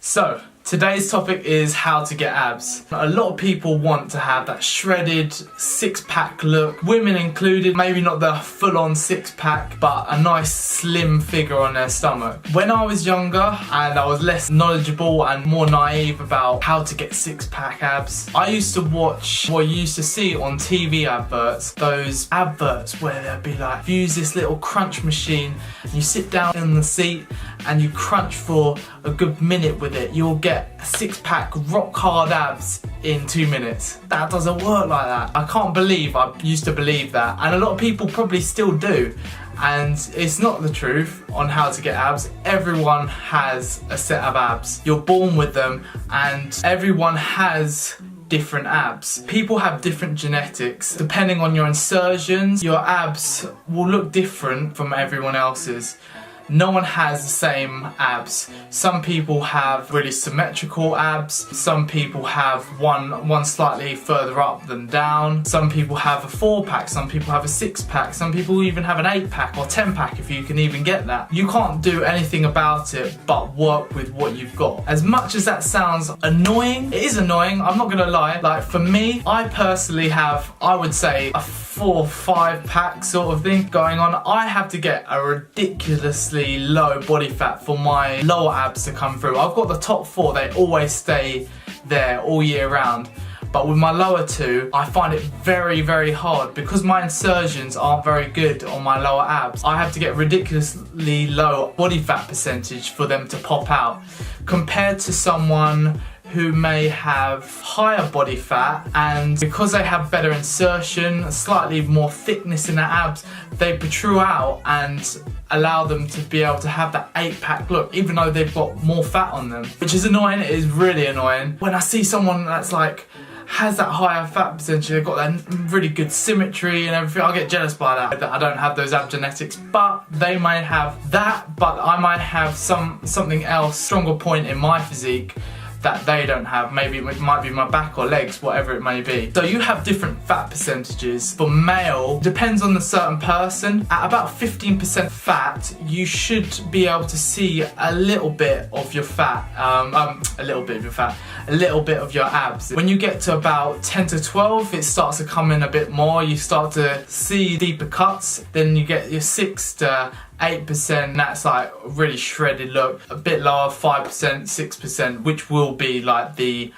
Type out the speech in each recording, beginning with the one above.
So, today's topic is how to get abs. A lot of people want to have that shredded six-pack look, women included, maybe not the full-on six-pack, but a nice slim figure on their stomach. When I was younger and I was less knowledgeable and more naive about how to get six-pack abs, I used to watch what you used to see on TV adverts, those adverts where they'd be like, use this little crunch machine, and you sit down in the seat and you crunch for a good minute with it, you'll get a six-pack rock hard abs in 2 minutes. That doesn't work like that. I can't believe I used to believe that, and a lot of people probably still do, and it's not the truth on how to get abs. Everyone has a set of abs. You're born with them, and everyone has different abs. People have different genetics. Depending on your insertions, your abs will look different from everyone else's. No one has the same abs. Some people have really symmetrical abs. Some people have one slightly further up than down. Some people have a 4-pack. Some people have a 6-pack. Some people even have an 8-pack or 10-pack if you can even get that. You can't do anything about it but work with what you've got. As much as that sounds annoying, it is annoying, I'm not gonna lie. Like for me, I personally have, I would say, a 4 or 5-pack sort of thing going on. I have to get a ridiculously low body fat for my lower abs to come through. I've got the top 4, they always stay there all year round. But with my lower 2, I find it very, very hard because my insertions aren't very good on my lower abs. I have to get ridiculously low body fat percentage for them to pop out. Compared to someone who may have higher body fat, and because they have better insertion, slightly more thickness in their abs, they protrude out and allow them to be able to have that 8-pack look, even though they've got more fat on them. Which is annoying, it is really annoying. When I see someone that's like, has that higher fat percentage, they've got that really good symmetry and everything, I get jealous by that. I don't have those ab genetics, but they may have that, but I might have something else, stronger point in my physique that they don't have. Maybe it might be my back or legs, whatever it may be. So you have different fat percentages. For male, depends on the certain person. At about 15% fat, you should be able to see a little bit of your fat, a little bit of your abs. When you get to about 10 to 12, it starts to come in a bit more. You start to see deeper cuts. Then you get your 6 to 8%, that's like a really shredded look. A bit lower, 5%, 6%, which will be like the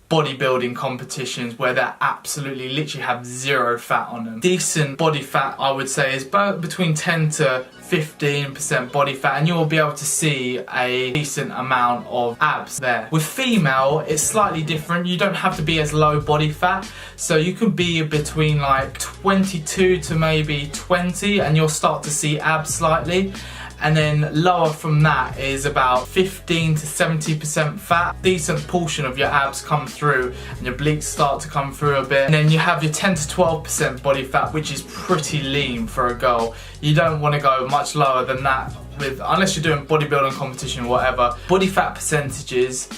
bodybuilding competitions where they absolutely literally have 0 fat on them. Decent body fat, I would say, is between 10 to 15% body fat, and you'll be able to see a decent amount of abs there. With female, it's slightly different. You don't have to be as low body fat, so you could be between like 22 to maybe 20 and you'll start to see abs slightly. And then lower from that is about 15 to 70% fat. Decent portion of your abs come through and your obliques start to come through a bit. And then you have your 10 to 12% body fat, which is pretty lean for a girl. You don't want to go much lower than that unless you're doing bodybuilding competition or whatever. Body fat percentages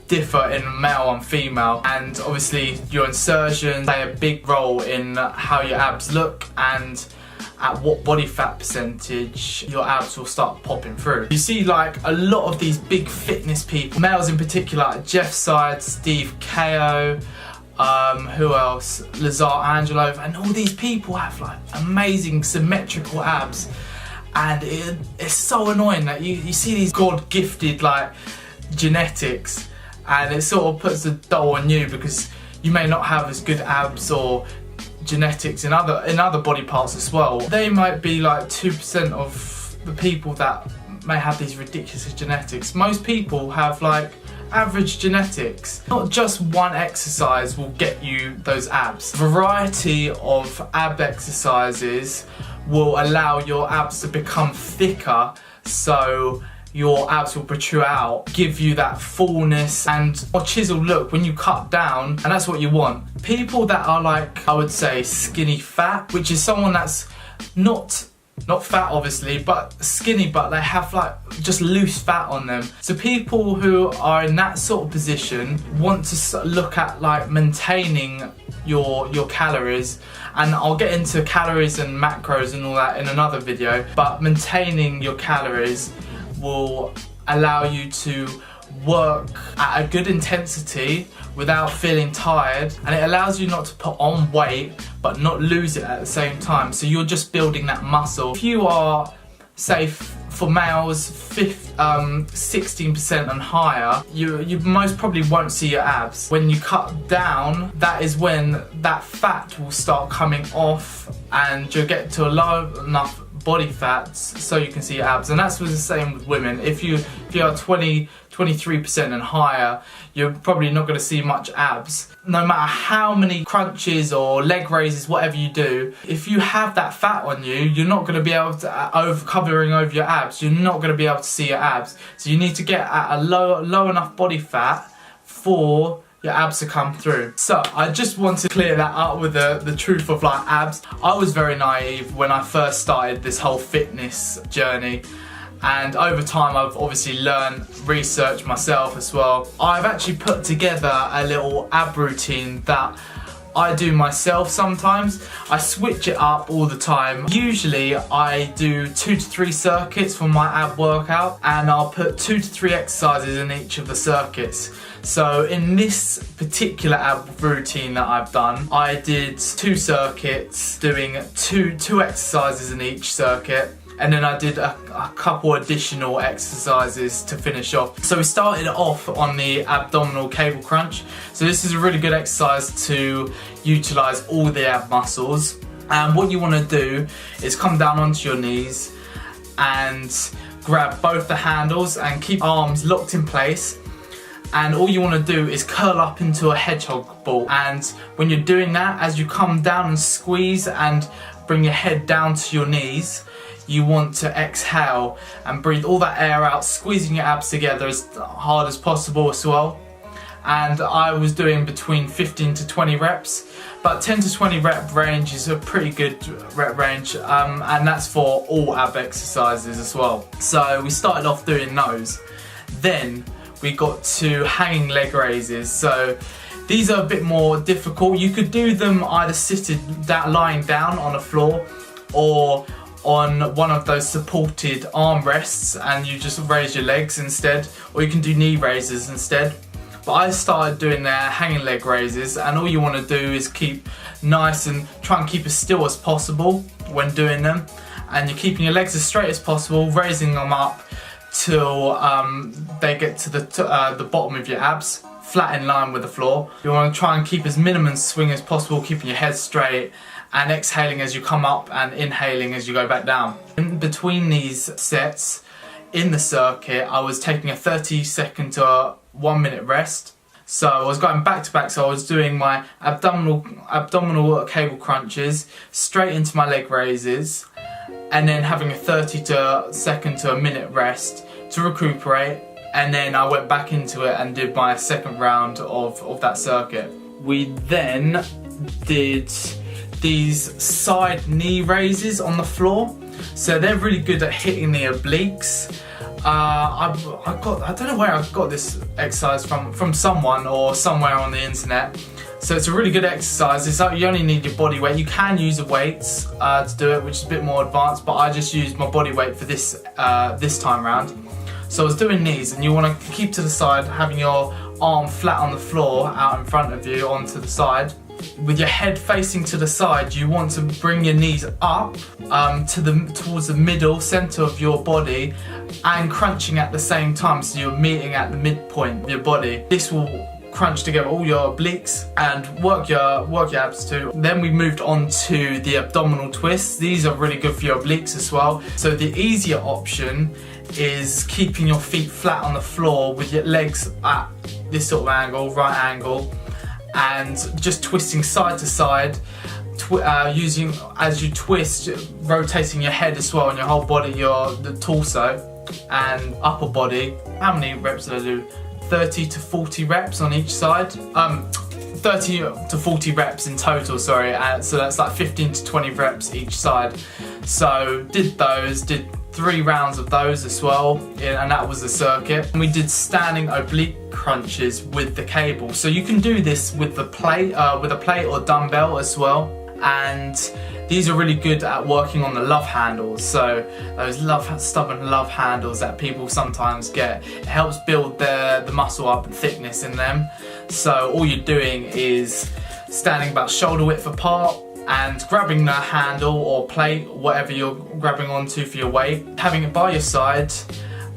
differ in male and female, and obviously your insertions play a big role in how your abs look and at what body fat percentage your abs will start popping through. You see like a lot of these big fitness people, males in particular, like Jeff Side, Steve Ko, who else? Lazar Angelo, and all these people have like amazing symmetrical abs, and it's so annoying that you see these God-gifted like genetics, and it sort of puts the doll on you because you may not have as good abs or genetics in other body parts as well. They might be like 2% of the people that may have these ridiculous genetics. Most people have like average genetics. Not just one exercise will get you those abs. Variety of ab exercises will allow your abs to become thicker, so your abs will protrude out, give you that fullness and more chiseled look when you cut down, and that's what you want. People that are like, I would say, skinny fat, which is someone that's not fat obviously, but skinny, but they have like just loose fat on them. So people who are in that sort of position want to look at like maintaining your calories, and I'll get into calories and macros and all that in another video, but maintaining your calories will allow you to work at a good intensity without feeling tired, and it allows you not to put on weight but not lose it at the same time, so you're just building that muscle. If you are, say for males, 16% and higher, you most probably won't see your abs. When you cut down, that is when that fat will start coming off and you'll get to a low enough body fats so you can see your abs. And that's the same with women. If you are 23% and higher, you're probably not going to see much abs. No matter how many crunches or leg raises, whatever you do, if you have that fat on you, you're not going to be able to, covering over your abs, you're not going to be able to see your abs. So you need to get at a low enough body fat for your abs to come through. So I just want to clear that up with the truth of like abs. I was very naive when I first started this whole fitness journey, and over time I've obviously learned, research myself as well. I've actually put together a little ab routine that I do myself sometimes. I switch it up all the time. Usually I do 2 to 3 circuits for my ab workout, and I'll put 2 to 3 exercises in each of the circuits. So in this particular ab routine that I've done, I did 2 circuits doing two exercises in each circuit, and then I did a couple additional exercises to finish off. So we started off on the abdominal cable crunch. So this is a really good exercise to utilize all the ab muscles. And what you want to do is come down onto your knees and grab both the handles and keep arms locked in place. And all you want to do is curl up into a hedgehog ball. And when you're doing that, as you come down and squeeze and bring your head down to your knees, you want to exhale and breathe all that air out, squeezing your abs together as hard as possible as well. And I was doing between 15 to 20 reps, but 10 to 20 rep range is a pretty good rep range, and that's for all ab exercises as well. So we started off doing those. Then we got to hanging leg raises. So these are a bit more difficult. You could do them either lying down on the floor, or on one of those supported arm rests and you just raise your legs instead, or you can do knee raises instead. But I started doing their hanging leg raises, and all you want to do is keep nice and try and keep as still as possible when doing them, and you're keeping your legs as straight as possible, raising them up till they get to the bottom of your abs, flat in line with the floor. You want to try and keep as minimum swing as possible, keeping your head straight and exhaling as you come up and inhaling as you go back down. In between these sets in the circuit, I was taking a 30-second to a 1-minute rest. So I was going back to back, so I was doing my abdominal cable crunches straight into my leg raises, and then having a 30-second to a minute rest to recuperate, and then I went back into it and did my second round of that circuit. We then did these side knee raises on the floor, so they're really good at hitting the obliques. I don't know where I got this exercise from someone or somewhere on the internet. So it's a really good exercise. It's like you only need your body weight. You can use the weights to do it, which is a bit more advanced, but I just used my body weight for this time round. So I was doing these, and you want to keep to the side, having your arm flat on the floor out in front of you onto the side. With your head facing to the side, you want to bring your knees up towards the middle centre of your body, and crunching at the same time, so you're meeting at the midpoint of your body. This will crunch together all your obliques and work your abs too. Then we moved on to the abdominal twists. These are really good for your obliques as well. So the easier option is keeping your feet flat on the floor with your legs at this sort of angle, right angle, and just twisting side to side, using, as you twist, rotating your head as well, and your whole body, the torso and upper body. How many reps did I do? 30 to 40 reps on each side. 30 to 40 reps in total, sorry. So that's like 15 to 20 reps each side. So did 3 rounds of those as well, and that was the circuit. And we did standing oblique crunches with the cable. So you can do this with a plate or dumbbell as well. And these are really good at working on the love handles. So those stubborn love handles that people sometimes get, it helps build the muscle up and thickness in them. So all you're doing is standing about shoulder width apart and grabbing the handle or plate, whatever you're grabbing onto for your weight, having it by your side,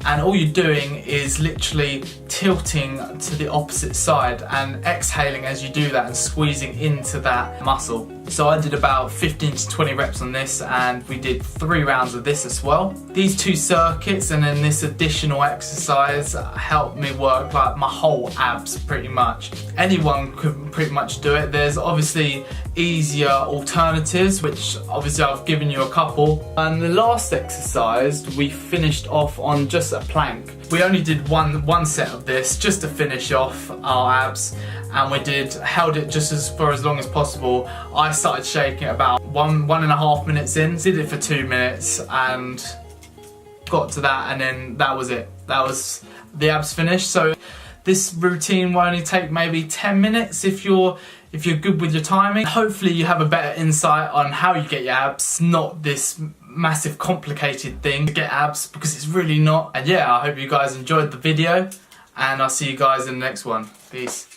and all you're doing is literally tilting to the opposite side and exhaling as you do that and squeezing into that muscle. So I did about 15 to 20 reps on this, and we did 3 rounds of this as well. These 2 circuits and then this additional exercise helped me work like my whole abs pretty much. Anyone could pretty much do it. There's obviously easier alternatives, which obviously I've given you a couple. And the last exercise we finished off on just a plank. We only did one set of this just to finish off our abs, and we held it just for as long as possible. I started shaking it about one and a half minutes in, did it for 2 minutes and got to that, and then that was it. That was the abs finished. So this routine will only take maybe 10 minutes if you're good with your timing. Hopefully you have a better insight on how you get your abs, not this massive complicated thing to get abs, because it's really not. And yeah, I hope you guys enjoyed the video, and I'll see you guys in the next one. Peace.